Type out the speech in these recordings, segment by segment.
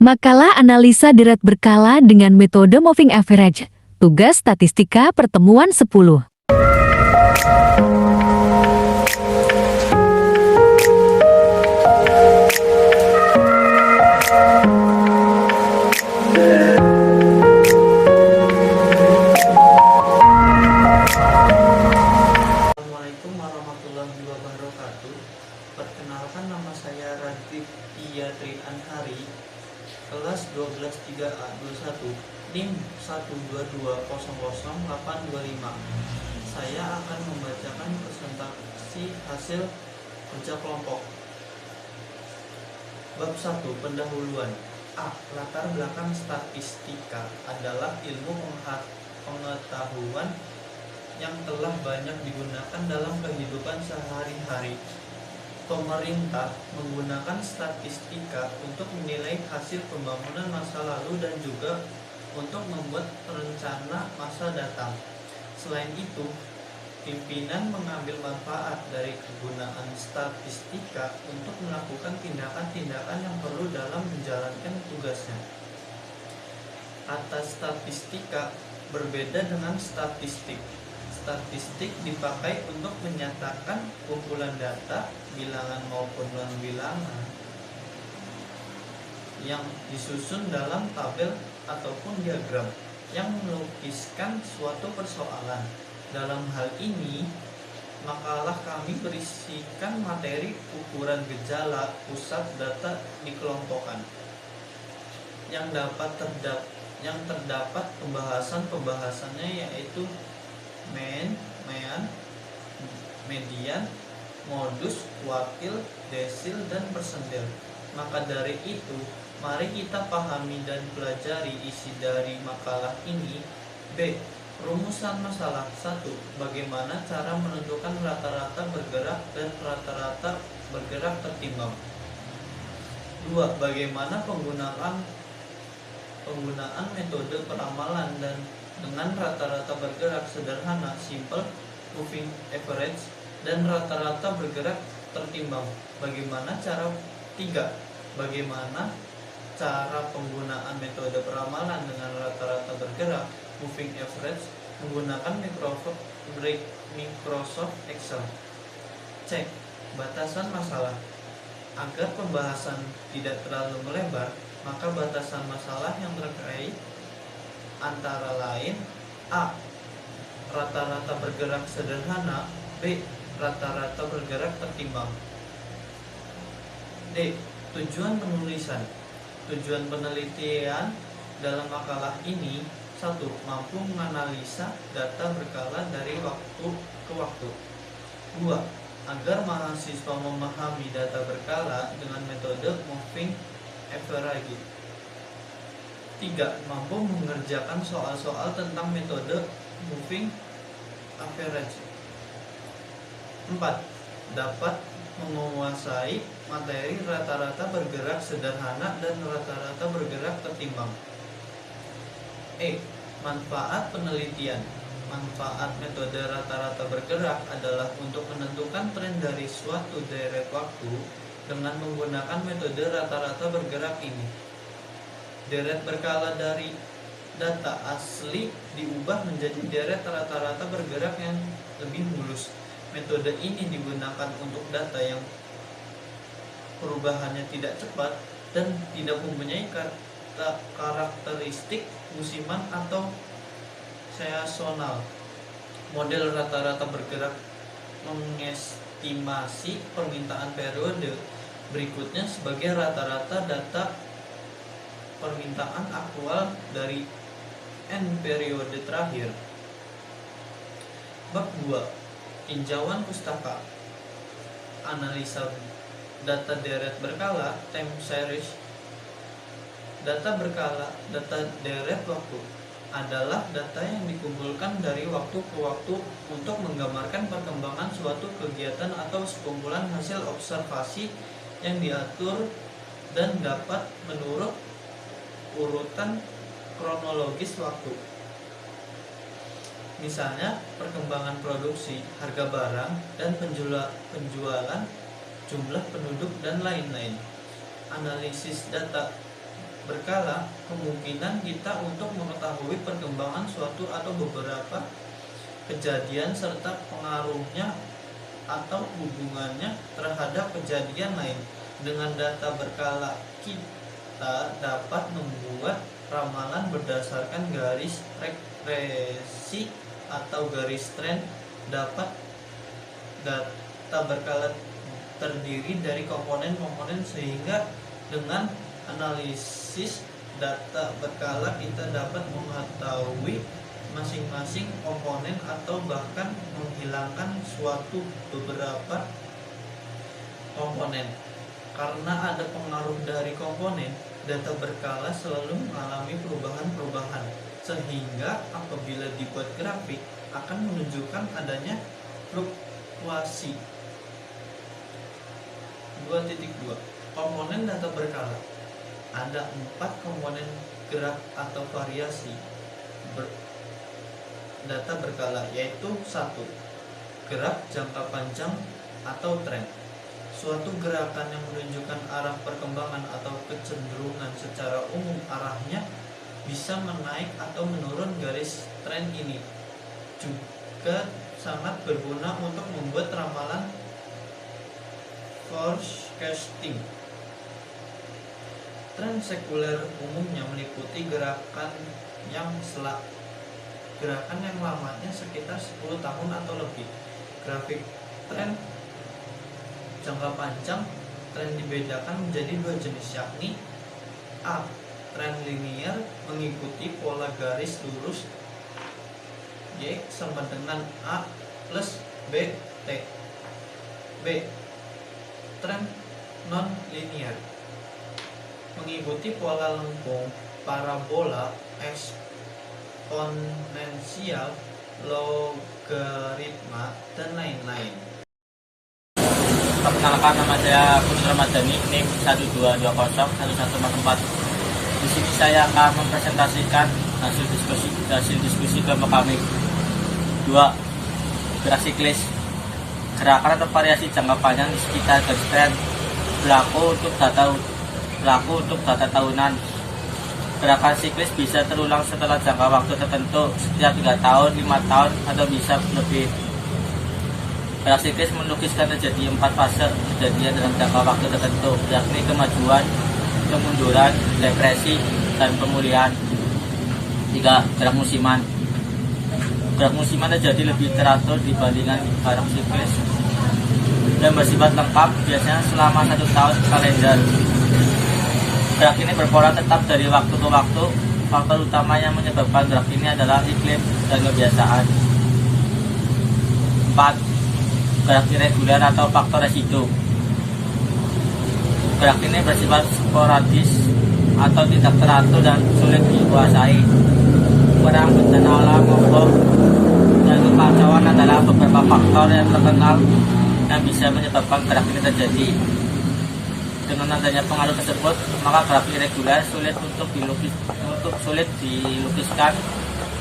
Makalah analisa deret berkala dengan metode moving average. Tugas statistika pertemuan 10. Assalamualaikum warahmatullahi wabarakatuh. Perkenalkan, nama saya Radif Iyatri Anhari, kelas 12 3A21, NIM 122000825. Saya akan membacakan presentasi hasil kerja kelompok. Bab 1. Pendahuluan. A. Latar belakang statistika adalah ilmu pengetahuan yang telah banyak digunakan dalam kehidupan sehari-hari. Pemerintah menggunakan statistika untuk menilai hasil pembangunan masa lalu dan juga untuk membuat rencana masa datang. Selain itu, pimpinan mengambil manfaat dari kegunaan statistika untuk melakukan tindakan-tindakan yang perlu dalam menjalankan tugasnya. Kata statistika berbeda dengan statistik. Statistik dipakai untuk menyatakan kumpulan data, bilangan maupun non-bilangan, yang disusun dalam tabel ataupun diagram yang melukiskan suatu persoalan. Dalam hal ini, makalah kami berisikan materi ukuran gejala pusat data dikelompokkan yang terdapat pembahasannya yaitu mean, median, modus, kuartil, desil, dan persentil. Maka dari itu, mari kita pahami dan pelajari isi dari makalah ini. B. Rumusan masalah. 1. Bagaimana cara menentukan rata-rata bergerak dan rata-rata bergerak tertimbang. 2. Bagaimana penggunaan metode peramalan dan dengan rata-rata bergerak sederhana, simple, moving average, dan rata-rata bergerak tertimbang. Bagaimana cara 3. Bagaimana cara penggunaan metode peramalan dengan rata-rata bergerak, moving average, menggunakan Microsoft Excel. C. Batasan masalah. Agar pembahasan tidak terlalu melebar, maka batasan masalah yang terkait antara lain: A. Rata-rata bergerak sederhana. B. Rata-rata bergerak tertimbang. D. Tujuan penulisan. Tujuan penelitian dalam makalah ini: 1. Mampu menganalisa data berkala dari waktu ke waktu. 2. Agar mahasiswa memahami data berkala dengan metode moving average. 3. Mampu mengerjakan soal-soal tentang metode moving average. 4. Dapat menguasai materi rata-rata bergerak sederhana dan rata-rata bergerak tertimbang. E. Manfaat penelitian. Manfaat metode rata-rata bergerak adalah untuk menentukan tren dari suatu deret waktu dengan menggunakan metode rata-rata bergerak ini. Deret berkala dari data asli diubah menjadi deret rata-rata bergerak yang lebih mulus. Metode ini digunakan untuk data yang perubahannya tidak cepat dan tidak mempunyai karakteristik musiman atau seasonal. Model rata-rata bergerak mengestimasi permintaan periode berikutnya sebagai rata-rata data permintaan aktual dari N periode terakhir. Bab 2. Tinjauan pustaka. Analisa data deret berkala, time series. Data berkala, data deret waktu, adalah data yang dikumpulkan dari waktu ke waktu untuk menggambarkan perkembangan suatu kegiatan atau sekumpulan hasil observasi yang diatur dan dapat menurut urutan kronologis waktu. Misalnya, perkembangan produksi, harga barang, dan penjualan, jumlah penduduk, dan lain-lain. Analisis data berkala, kemungkinan kita untuk mengetahui perkembangan suatu atau beberapa kejadian serta pengaruhnya atau hubungannya terhadap kejadian lain. Dengan data berkala, kita dapat membuat ramalan berdasarkan garis regresi atau garis tren. Data berkala terdiri dari komponen-komponen, sehingga dengan analisis data berkala kita dapat mengetahui masing-masing komponen atau bahkan menghilangkan suatu beberapa komponen. Karena ada pengaruh dari komponen, data berkala selalu mengalami perubahan-perubahan, sehingga apabila dibuat grafik akan menunjukkan adanya fluktuasi. 2.2 Komponen data berkala. Ada 4 komponen gerak atau variasi data berkala, yaitu 1. Gerak jangka panjang atau tren. Suatu gerakan yang menunjukkan arah perkembangan atau kecenderungan secara umum arahnya bisa menaik atau menurun. Garis tren ini juga sangat berguna untuk membuat ramalan forecasting. Tren sekuler umumnya meliputi gerakan yang lamanya sekitar 10 tahun atau lebih. Grafik tren jangka panjang, tren dibedakan menjadi 2 jenis, yakni A. Tren linear mengikuti pola garis lurus Y sama dengan A plus BT. B. Tren non-linear mengikuti pola lengkung, parabola, eksponensial, logaritma, dan lain-lain. Perkenalkan, nama saya Putra Madani, NIM 1220114. Di sini saya akan mempresentasikan hasil diskusi kelompok kami. 2. Gerak siklis. Gerakan atau variasi jangka panjang di sekitar garis tren berlaku untuk data tahunan. Gerakan siklis bisa terulang setelah jangka waktu tertentu, setiap 3 tahun, 5 tahun, atau bisa lebih. Gerak siklis melukiskan terjadi 4 fase kejadian dalam jangka waktu tertentu, yakni kemajuan, kemunduran, depresi, dan pemulihan. 3. Gerak musiman. Gerak musiman terjadi lebih teratur dibandingkan gerak siklis dan bersifat lengkap, biasanya selama 1 tahun kalender. Gerak ini berpola tetap dari waktu ke waktu. Faktor utama yang menyebabkan gerak ini adalah iklim dan kebiasaan. 4. Gerak irregular atau faktor residu. Gerak ini bersifat sporadis atau tidak teratur dan sulit dikuasai. Perang, bencana alam, mogok, dan kekacauan adalah beberapa faktor yang terkenal yang bisa menyebabkan gerak ini terjadi. Dengan adanya pengaruh tersebut, maka gerak irregular sulit dilukiskan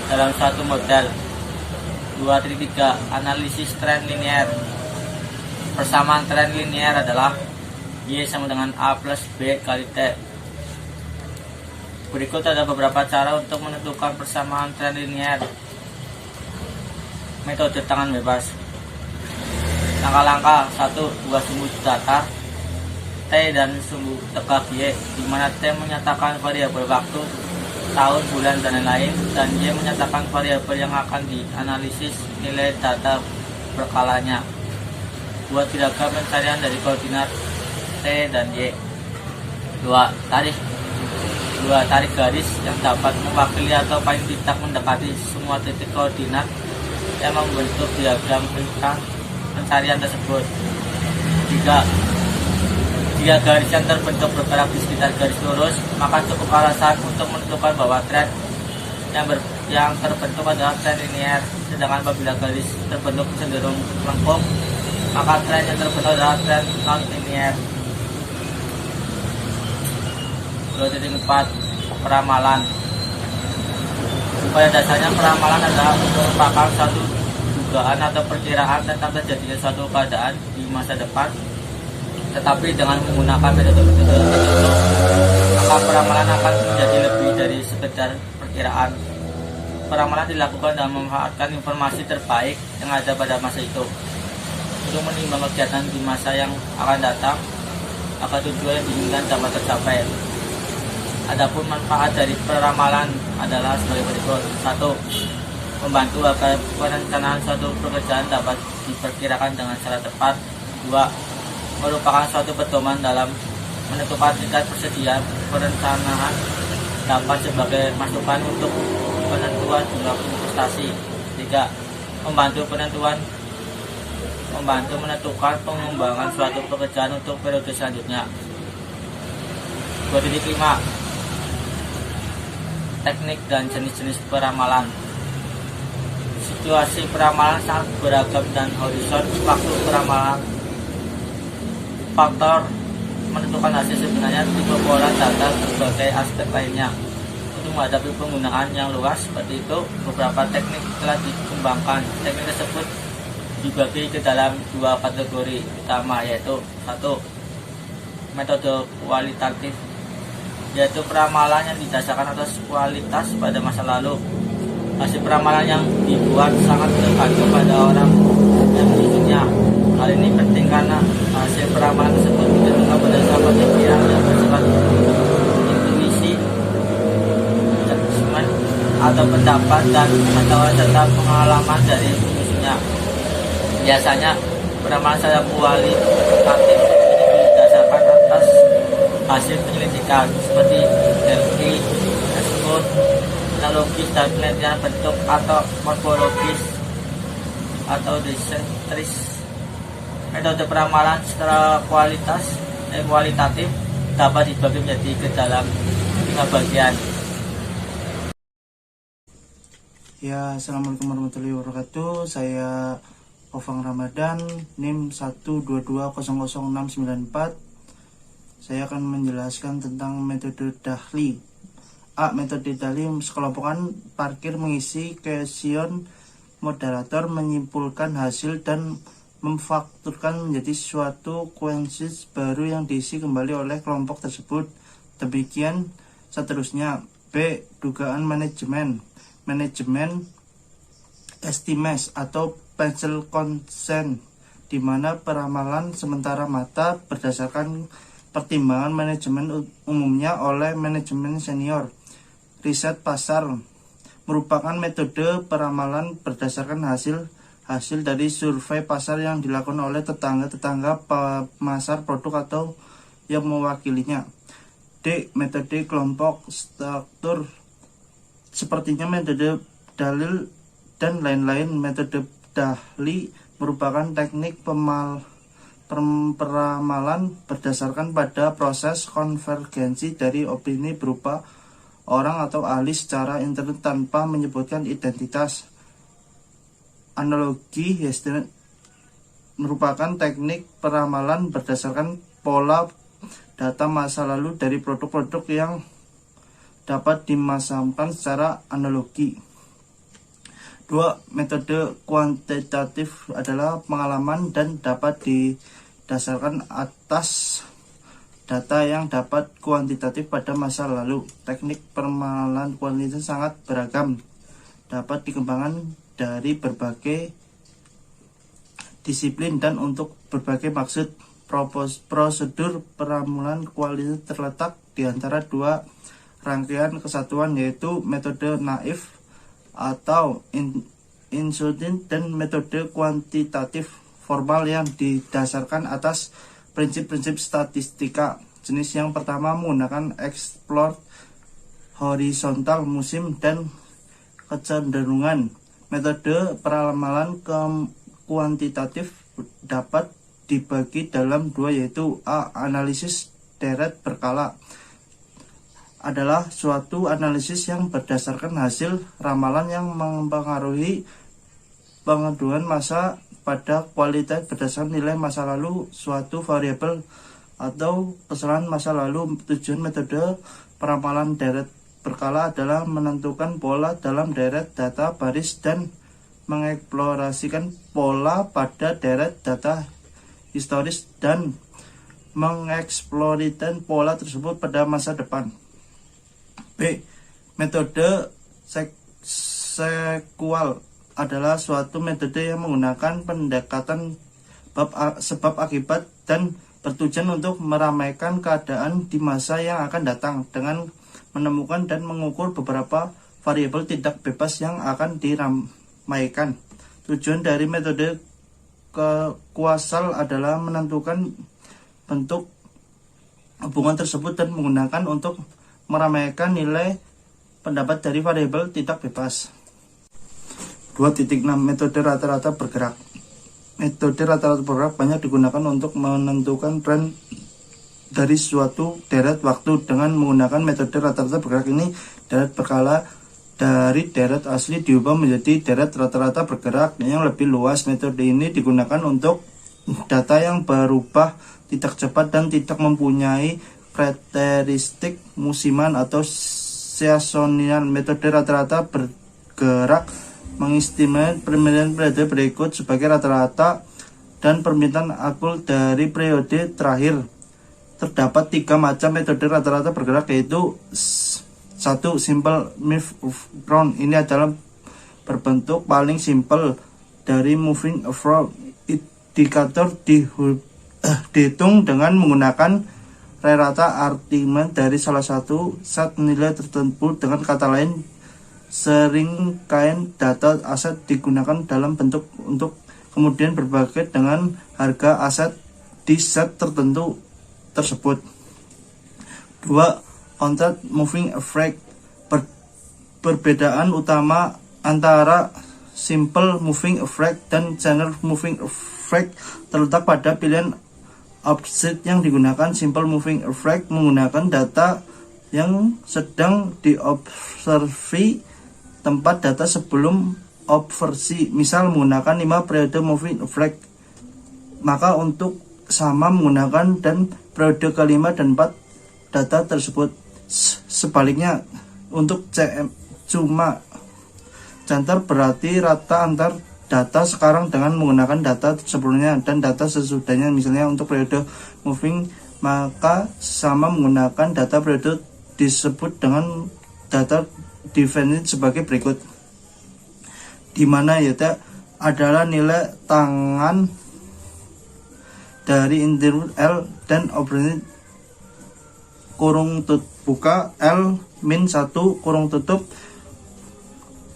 dalam suatu model. 2.3 Analisis tren linear. Persamaan tren linear adalah Y sama dengan A plus B kali T. Berikut ada beberapa cara untuk menentukan persamaan tren linear. Metode tangan bebas. Langkah-langkah. 1. Buat sumbu datar T dan sumbu tegak Y, di mana T menyatakan variabel waktu, tahun, bulan, dan lain-lain, dan Y menyatakan variabel yang akan dianalisis nilai data berkalanya. Buat diagram pencarian dari koordinat T dan Y. 2. Tarik garis yang dapat mewakili atau paling tidak mendekati semua titik koordinat yang membentuk diagram pencarian tersebut. 3. Jika garis yang terbentuk bergerak di sekitar garis lurus, maka cukup alasan untuk menentukan bahwa tren yang terbentuk adalah tren linear. Sedangkan apabila garis terbentuk cenderung lengkung, maka tren yang terbentuk adalah tren non-linear. 2.4 Peramalan. Pada dasarnya peramalan adalah merupakan suatu dugaan atau perkiraan tentang terjadinya suatu keadaan di masa depan, tetapi dengan menggunakan metode tertentu, maka maka peramalan akan menjadi lebih dari sekedar perkiraan. Peramalan dilakukan dengan memanfaatkan informasi terbaik yang ada pada masa itu untuk menimbang kegiatan di masa yang akan datang agar tujuan yang diinginkan dapat tercapai. Adapun manfaat dari peramalan adalah sebagai berikut. 1. Membantu agar perencanaan suatu pekerjaan dapat diperkirakan dengan secara tepat. 2. Merupakan suatu pedoman dalam menentukan tingkat persediaan perencanaan, dapat sebagai masukan untuk penentuan jumlah investasi. 3. Membantu menentukan pengembangan suatu pekerjaan untuk periode selanjutnya. 2.5. Teknik dan jenis-jenis peramalan. Situasi peramalan sangat beragam dan horizon waktu peramalan. Faktor menentukan hasil sebenarnya tipe pola data berbagai aspek lainnya. Untuk menghadapi penggunaan yang luas seperti itu, beberapa teknik telah dikembangkan. Teknik tersebut dibagi ke dalam dua kategori utama, yaitu 1. Metode kualitatif, yaitu peramalan yang didasarkan atas kualitas pada masa lalu. Hasil peramalan yang dibuat sangat tergantung pada orang yang menyusunnya. Hal ini penting karena hasil peramalan tersebut ditentukan berdasarkan pikiran yang bersifat intuisi, judgement, atau pendapat dan atau serta pengalaman dari penyusunnya. Biasanya peramalan secara kualitatif ini didasarkan atas hasil penyelidikan seperti Delphi, Escud, analogis dan penelitian bentuk atau morfologis atau desentris. Metode peramalan secara kualitatif dapat dibagi menjadi ke dalam 5 bagian. Ya, Assalamualaikum warahmatullahi wabarakatuh. Saya Ofang Ramadan, NIM 122000694. Saya akan menjelaskan tentang metode Dakhli. A. Metode Dakhli sekelompokan parkir mengisi question moderator, menyimpulkan hasil dan memfakturkan menjadi suatu kuensis baru yang diisi kembali oleh kelompok tersebut. Demikian seterusnya. B. Dugaan manajemen estimates atau pencil consent, di mana peramalan sementara mata berdasarkan pertimbangan manajemen umumnya oleh manajemen senior. Riset pasar merupakan metode peramalan berdasarkan hasil dari survei pasar yang dilakukan oleh tetangga-tetangga pemasar produk atau yang mewakilinya. D. Metode kelompok struktur, sepertinya metode dalil dan lain-lain. Metode Dakhli merupakan teknik peramalan berdasarkan pada proses konvergensi dari opini berupa orang atau ahli secara intern tanpa menyebutkan identitas. Analogi merupakan teknik peramalan berdasarkan pola data masa lalu dari produk-produk yang dapat dimasukkan secara analogi. 2. Metode kuantitatif adalah pengalaman dan dapat didasarkan atas data yang dapat kuantitatif pada masa lalu. Teknik peramalan kuantitatif sangat beragam, dapat dikembangkan dari berbagai disiplin dan untuk berbagai maksud. Prosedur peramalan kualitatif terletak di antara dua rangkaian kesatuan, yaitu metode naif atau intuitif dan metode kuantitatif formal yang didasarkan atas prinsip-prinsip statistika. Jenis yang pertama menggunakan explore horizontal musim dan kecenderungan. Metode peramalan kuantitatif dapat dibagi dalam dua, yaitu A. Analisis deret berkala adalah suatu analisis yang berdasarkan hasil ramalan yang mempengaruhi pengaduan masa pada kualitas berdasarkan nilai masa lalu suatu variabel atau kesalahan masa lalu. Tujuan metode peramalan deret berkala adalah menentukan pola dalam deret data baris dan mengeksplorasikan pola pada deret data historis dan mengeksplorasikan pola tersebut pada masa depan. B. Metode sekual adalah suatu metode yang menggunakan pendekatan sebab akibat dan bertujuan untuk meramaikan keadaan di masa yang akan datang dengan menemukan dan mengukur beberapa variabel tidak bebas yang akan diramaikan. Tujuan dari metode kausal adalah menentukan bentuk hubungan tersebut dan menggunakan untuk meramaikan nilai pendapat dari variabel tidak bebas. 2.6 Metode rata-rata bergerak. Metode rata-rata bergerak banyak digunakan untuk menentukan tren dari suatu deret waktu. Dengan menggunakan metode rata-rata bergerak ini, deret berkala dari deret asli diubah menjadi deret rata-rata bergerak yang lebih luas. Metode ini digunakan untuk data yang berubah tidak cepat dan tidak mempunyai karakteristik musiman atau seasonial. Metode rata-rata bergerak mengistimasi permintaan periode berikut sebagai rata-rata dan permintaan akul dari periode terakhir. Terdapat 3 macam metode rata-rata bergerak, yaitu 1. Simple moving ini adalah berbentuk paling simpel dari moving average. Indikator dihitung dengan menggunakan rata artimen dari salah satu set nilai tertentu. Dengan kata lain, seringkali data aset digunakan dalam bentuk untuk kemudian berbagai dengan harga aset di set tertentu tersebut. 2. Content moving average. Perbedaan utama antara simple moving average dan general moving average terletak pada pilihan offset yang digunakan. Simple moving average menggunakan data yang sedang diobservasi tempat data sebelum observasi, misal menggunakan 5 periode moving average, maka untuk sama menggunakan dan periode kelima dan 4 data tersebut. Sebaliknya, untuk cuma cantar berarti rata antar data sekarang dengan menggunakan data sebelumnya dan data sesudahnya. Misalnya untuk periode moving, maka sama menggunakan data periode disebut dengan data definite sebagai berikut, di mana yaitu adalah nilai tangan dari interval L dan operasi kurung buka L min 1 kurung tutup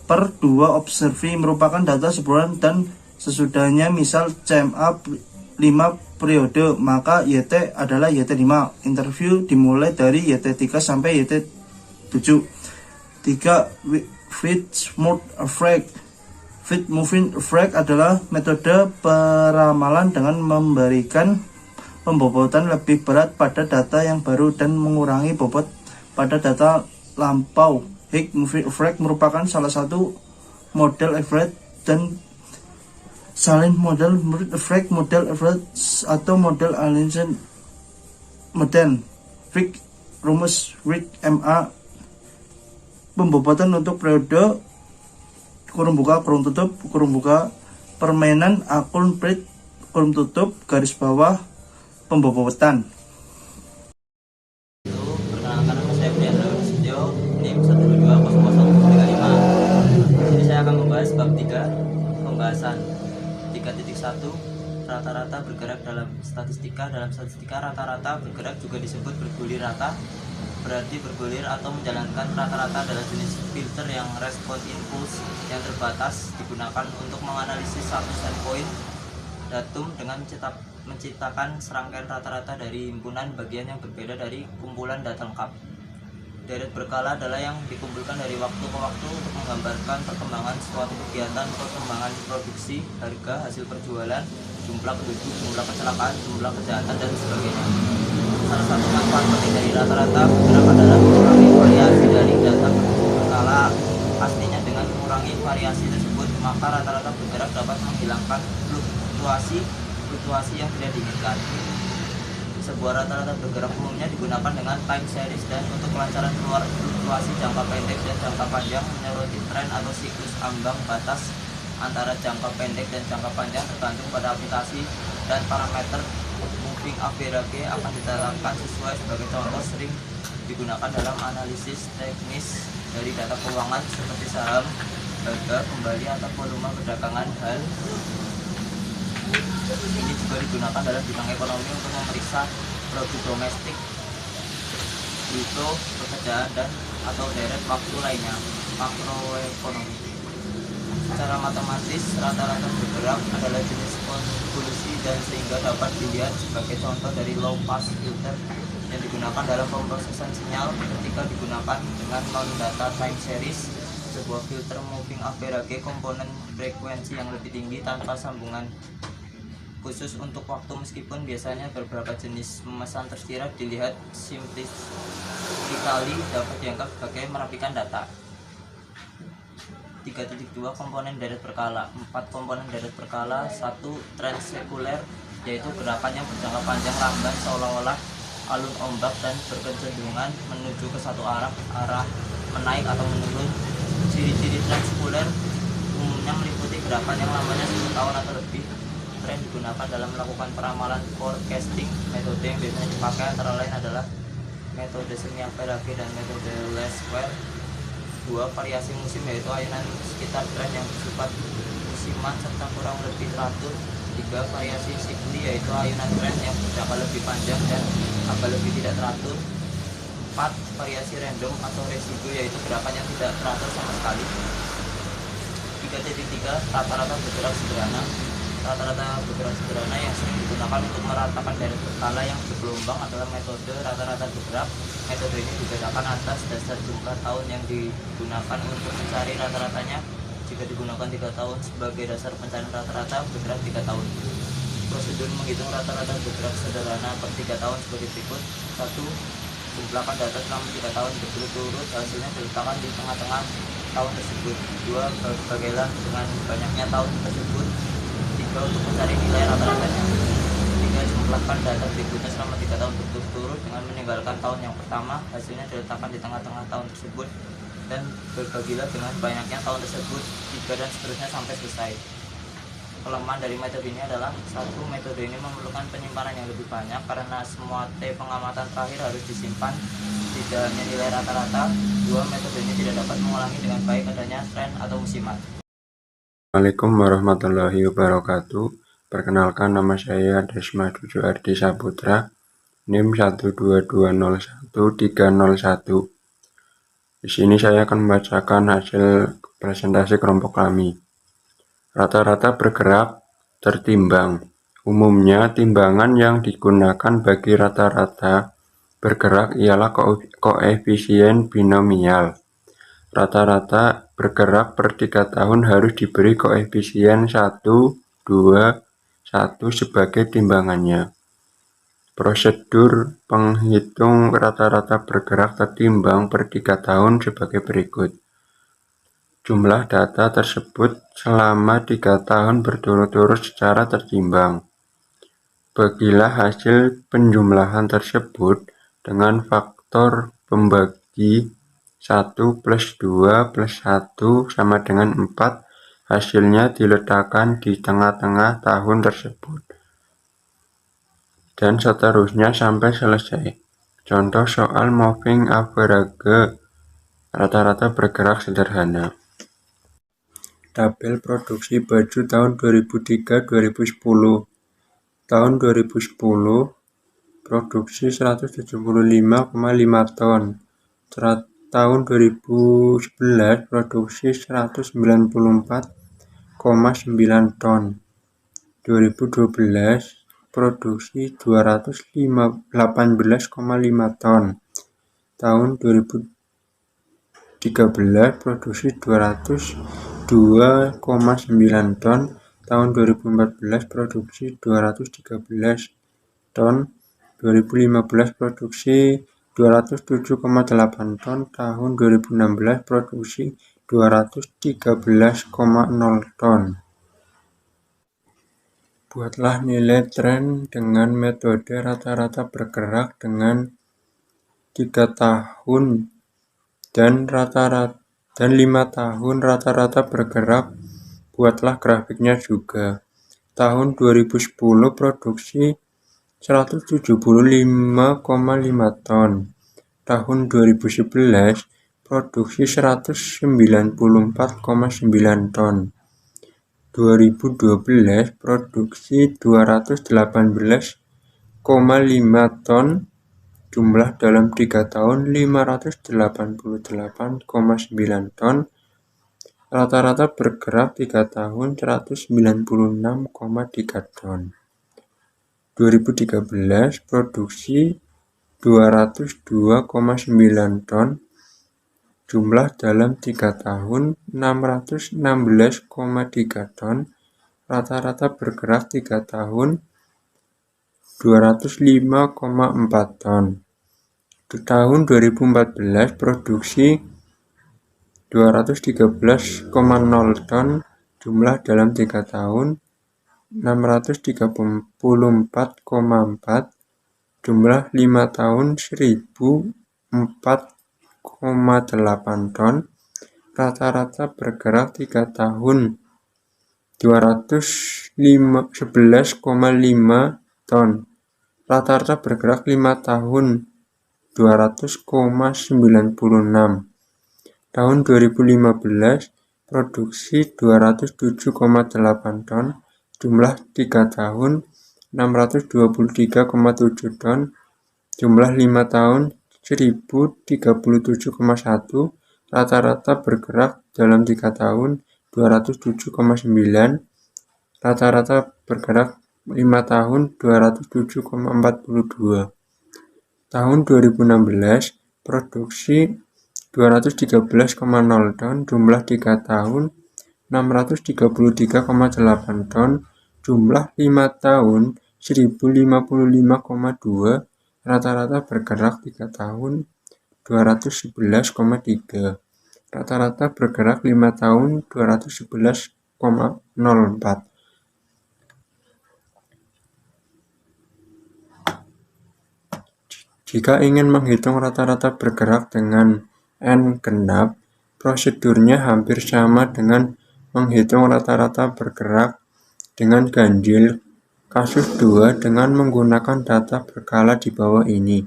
per 2 observasi merupakan data sebelum dan sesudahnya. Misal CMA 5 periode, maka YT adalah YT5. Interview dimulai dari YT3 sampai YT7. 3. Fit smooth average. Fit moving average adalah metode peramalan dengan memberikan pembobotan lebih berat pada data yang baru dan mengurangi bobot pada data lampau. High moving average merupakan salah satu model average dan salin model average, model average atau model alignment model. Fig rumus with MA. Pembobotan untuk periode kurung buka permainan akun break kurung tutup garis bawah pembobotan. Perkenalkan, nama saya Briandra Setio, NIM 1220035. Di sini saya akan membahas bab 3, pembahasan 3.1 rata-rata bergerak dalam statistika. Dalam statistika, rata-rata bergerak juga disebut bergulir rata, berarti bergulir atau menjalankan rata-rata adalah jenis filter yang respon impuls yang terbatas digunakan untuk menganalisis satu set point datum dengan menciptakan serangkaian rata-rata dari himpunan bagian yang berbeda dari kumpulan data lengkap. Deret berkala adalah yang dikumpulkan dari waktu ke waktu untuk menggambarkan perkembangan suatu kegiatan, perkembangan produksi, harga, hasil perjualan, jumlah penduduk, jumlah kecelakaan, jumlah kejahatan, dan sebagainya. Salah satu manfaat penting dari rata-rata bergerak adalah mengurangi variasi dari data berkala. Pastinya dengan mengurangi variasi tersebut, maka rata-rata bergerak dapat menghilangkan fluktuasi yang tidak diinginkan. Sebuah rata-rata bergerak umumnya digunakan dengan time series dan untuk kelancaran keluar fluktuasi jangka pendek dan jangka panjang menyoroti tren atau siklus ambang batas antara jangka pendek dan jangka panjang tergantung pada aplikasi dan parameter. Moving average akan ditetapkan sesuai sebagai contoh sering digunakan dalam analisis teknis dari data keuangan seperti saham, harga, kembali atau volume perdagangan hal. Ini juga digunakan dalam bidang ekonomi untuk memeriksa produk domestik, bruto, pekerjaan, dan atau deret waktu lainnya, makroekonomi. Secara matematis, rata-rata bergerak adalah jenis konvolusi dan sehingga dapat dilihat sebagai contoh dari low pass filter yang digunakan dalam pemrosesan sinyal ketika digunakan dengan non-data time series, sebuah filter moving average komponen frekuensi yang lebih tinggi tanpa sambungan khusus untuk waktu. Meskipun biasanya beberapa jenis pemesan tersirat dilihat simplistically dapat dianggap sebagai merapikan data. 3.2 komponen deret berkala. 4 komponen deret berkala. 1 tren sekuler, yaitu gerakan yang berjangka panjang lamban seolah-olah alun ombak dan berkecenderungan menuju ke satu arah menaik atau menurun. Ciri-ciri tren sekuler umumnya meliputi gerakan yang lamanya 10 tahun atau lebih. Tren digunakan dalam melakukan peramalan forecasting. Metode yang biasanya dipakai antara lain adalah metode semi average dan metode least square. 2 variasi musim, yaitu ayunan sekitar tren yang bersifat musiman serta kurang lebih teratur. 3 variasi sikli, yaitu ayunan tren yang berjangka lebih panjang dan agak lebih tidak teratur. 4 variasi random atau residu, yaitu gerakan yang tidak teratur sama sekali. 3.3 rata-rata bergerak sederhana. Rata-rata bergerak sederhana yang sering digunakan untuk meratakan deret berkala yang bergelombang adalah metode rata-rata bergerak. Metode ini dibedakan atas dasar jumlah tahun yang digunakan untuk mencari rata-ratanya. Jika digunakan 3 tahun sebagai dasar pencarian rata-rata bergerak 3 tahun. Prosedur menghitung rata-rata bergerak sederhana per 3 tahun sebagai berikut. 1. Jumlahkan data selama 3 tahun berturut-turut, hasilnya diletakkan di tengah-tengah tahun tersebut. 2. Bagilah dengan banyaknya tahun tersebut. 3. Untuk mencari nilai rata-ratanya. 3. Jumlahkan data berikutnya selama 3 tahun berturut-turut dengan meninggalkan tahun yang pertama, hasilnya diletakkan di tengah-tengah tahun tersebut, dan berbagilah dengan banyaknya tahun tersebut. 3 dan seterusnya sampai selesai. Kelemahan dari metode ini adalah 1. Metode ini memerlukan penyimpanan yang lebih banyak karena semua T pengamatan terakhir harus disimpan, tidak hanya nilai rata-rata. 2. Metode ini tidak dapat mengulangi dengan baik adanya tren atau musiman. Assalamualaikum warahmatullahi wabarakatuh. Perkenalkan, nama saya Desma Ducu Ardi Saputra, NIM 12201-301. Di sini saya akan membacakan hasil presentasi kelompok kami. Rata-rata bergerak tertimbang. Umumnya, timbangan yang digunakan bagi rata-rata bergerak ialah koefisien binomial. Rata-rata bergerak per 3 tahun harus diberi koefisien 1, 2, 1 sebagai timbangannya. Prosedur penghitung rata-rata bergerak tertimbang per 3 tahun sebagai berikut. Jumlah data tersebut selama 3 tahun berturut-turut secara tertimbang. Bagilah hasil penjumlahan tersebut dengan faktor pembagi 1 plus 2 plus 1 sama dengan 4. Hasilnya diletakkan di tengah-tengah tahun tersebut. Dan seterusnya sampai selesai. Contoh soal moving average rata-rata bergerak sederhana. Tabel produksi baju tahun 2003-2010. Tahun 2010 produksi 175,5 ton. Tahun 2011 produksi 194,9 ton. 2012 produksi 218,5 ton. Tahun 2013 produksi 202,9 ton. Tahun 2014 produksi 213 ton. 2015 produksi 207,8 ton. Tahun 2016 produksi 213,0 ton. Buatlah nilai tren dengan metode rata-rata bergerak dengan 3 tahun dan 5 tahun rata-rata bergerak. Buatlah grafiknya juga. Tahun 2010 produksi 175,5 ton. tahun 2011 produksi 194,9 ton. 2012 produksi 218,5 ton. Jumlah dalam 3 tahun 588,9 ton. Rata-rata bergerak 3 tahun 196,3 ton. 2013 produksi 202,9 ton. Jumlah dalam 3 tahun 616,3 ton. Rata-rata bergerak 3 tahun 205,4 ton. Tahun 2014 produksi 213,0 ton. Jumlah dalam 3 tahun 634,4. Jumlah 5 tahun 1004,8 ton. Rata-rata bergerak 3 tahun 211,5 ton. Rata-rata bergerak 5 tahun 200,96. Tahun 2015 produksi 207,8 ton. Jumlah 3 tahun 623,7 ton. Jumlah 5 tahun 1037,1. Rata-rata bergerak dalam 3 tahun 207,9. Rata-rata bergerak 5 tahun 207,42. Tahun 2016 produksi 213,0 ton. Jumlah 3 tahun 633,8 ton. Jumlah 5 tahun 1055,2. Rata-rata bergerak 3 tahun 211,3. Rata-rata bergerak 5 tahun 211,04. Jika ingin menghitung rata-rata bergerak dengan N genap, prosedurnya hampir sama dengan menghitung rata-rata bergerak dengan ganjil. Kasus 2 dengan menggunakan data berkala di bawah ini.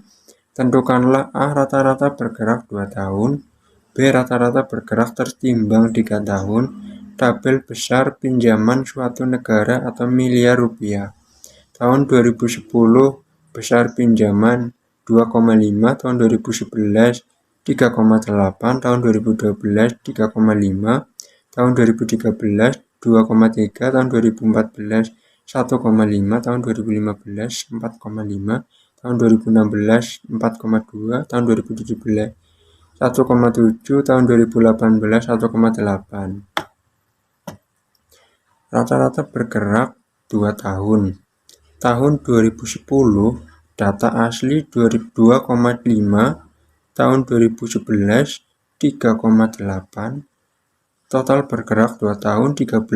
Tentukanlah A rata-rata bergerak 2 tahun, B rata-rata bergerak tertimbang 3 tahun, tabel besar pinjaman suatu negara atau miliar rupiah. Tahun 2010 besar pinjaman 2,5, tahun 2011 3,8, tahun 2012 3,5, tahun 2013 2,3, tahun 2014 1,5, tahun 2015 4,5, tahun 2016 4,2, tahun 2017 1,7, tahun 2018 1,8. Rata-rata bergerak 2 tahun. Tahun 2010 data asli 2,5, tahun 2011 3,8. Total bergerak 2 tahun 13,6.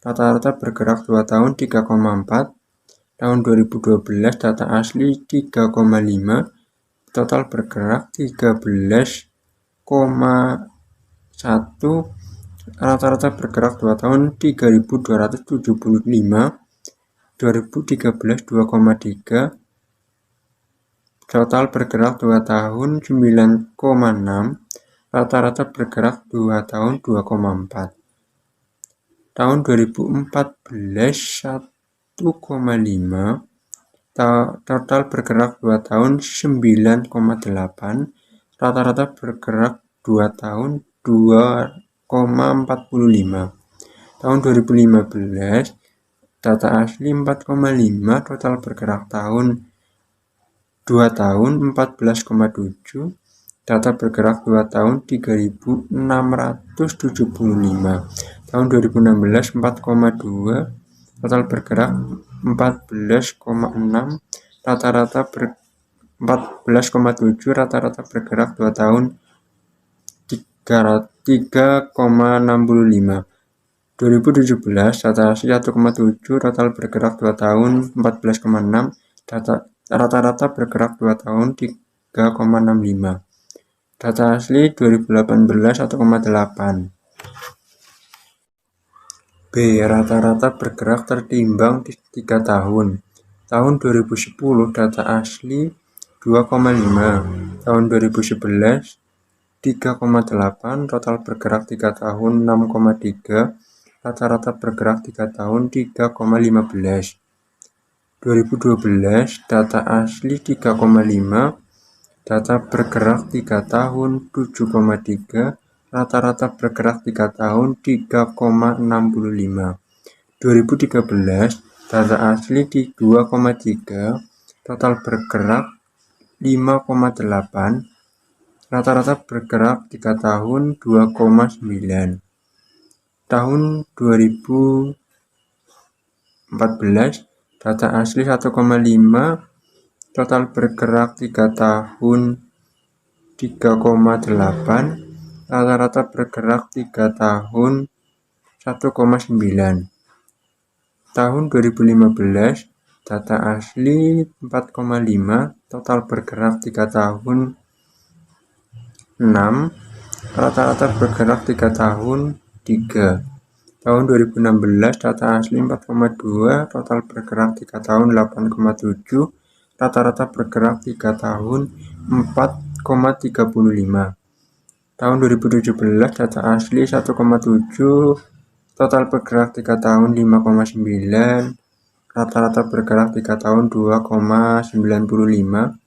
Rata-rata bergerak 2 tahun 3,4. Tahun 2012 data asli 3,5. Total bergerak 13,1. Rata-rata bergerak 2 tahun 3.275. 2013 2,3. Total bergerak 2 tahun 9,6. Rata-rata bergerak 2 tahun 2,4. Tahun 2014 1,5. Total bergerak 2 tahun 9,8. Rata-rata bergerak 2 tahun 2,45. Tahun 2015 data asli 4,5. Total bergerak 2 tahun 14,7. Data bergerak 2 tahun 3.675. Tahun 2016 4,2. Total bergerak 14,6. Rata-rata 14,7. Rata-rata bergerak 2 tahun 3,65. 2017 data asli 1,7. Total bergerak 2 tahun 14,6. Rata-rata bergerak 2 tahun 3,65. Data asli 2018 1,8. B. Rata-rata bergerak tertimbang 3 tahun. Tahun 2010 data asli 2,5. Tahun 2011 3,8, total bergerak 3 tahun 6,3, rata-rata bergerak 3 tahun 3,15. 2012 data asli 3,5, data bergerak 3 tahun 7,3, rata-rata bergerak 3 tahun 3,65. 2013 data asli di 2,3, total bergerak 5,8, rata-rata bergerak 3 tahun 2,9. Tahun 2014 data asli 1,5, total bergerak 3 tahun 3,8, rata-rata bergerak 3 tahun 1,9. Tahun 2015 data asli 4,5, total bergerak 3 tahun 6, rata-rata bergerak 3 tahun 3. Tahun 2016 data asli 4,2, total bergerak 3 tahun 8,7, rata-rata bergerak 3 tahun 4,35. Tahun 2017 data asli 1,7, total bergerak 3 tahun 5,9, rata-rata bergerak 3 tahun 2,95.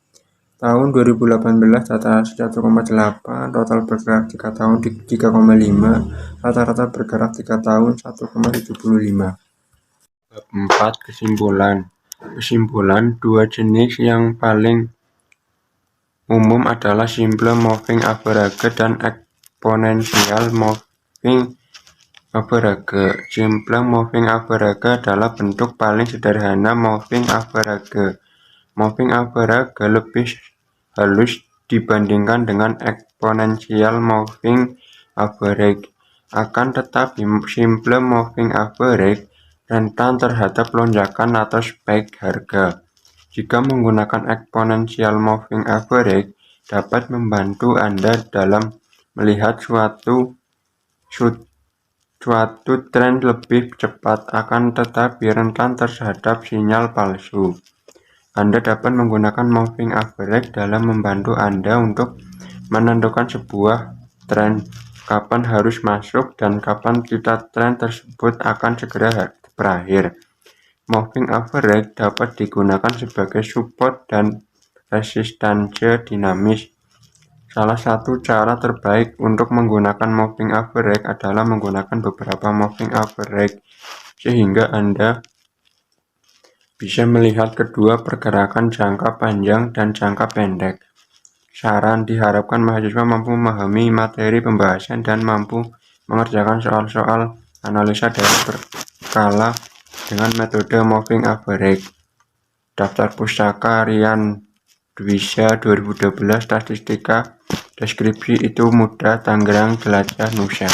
Tahun 2018 data asli 1,8, total bergerak 3 tahun 3,5, rata-rata bergerak 3 tahun 1,75. Bab 4. Kesimpulan. Dua jenis yang paling umum adalah simple moving average dan exponential moving average. Simple moving average adalah bentuk paling sederhana moving average. Moving average lebih halus dibandingkan dengan exponential moving average. Akan tetapi, simple moving average rentan terhadap lonjakan atau spike harga. Jika menggunakan exponential moving average dapat membantu Anda dalam melihat suatu tren lebih cepat, akan tetapi rentan terhadap sinyal palsu. Anda dapat menggunakan moving average dalam membantu Anda untuk menentukan sebuah tren, kapan harus masuk dan kapan tren tersebut akan segera berakhir. Moving average dapat digunakan sebagai support dan resistansi dinamis. Salah satu cara terbaik untuk menggunakan moving average adalah menggunakan beberapa moving average, sehingga Anda bisa melihat kedua pergerakan jangka panjang dan jangka pendek. Saran: diharapkan mahasiswa mampu memahami materi pembahasan dan mampu mengerjakan soal-soal analisa dari berkala dengan metode moving average. Daftar pustaka Rian Dwisya 2012 Statistika Deskripsi itu mudah Tangerang Jelajah Nusa.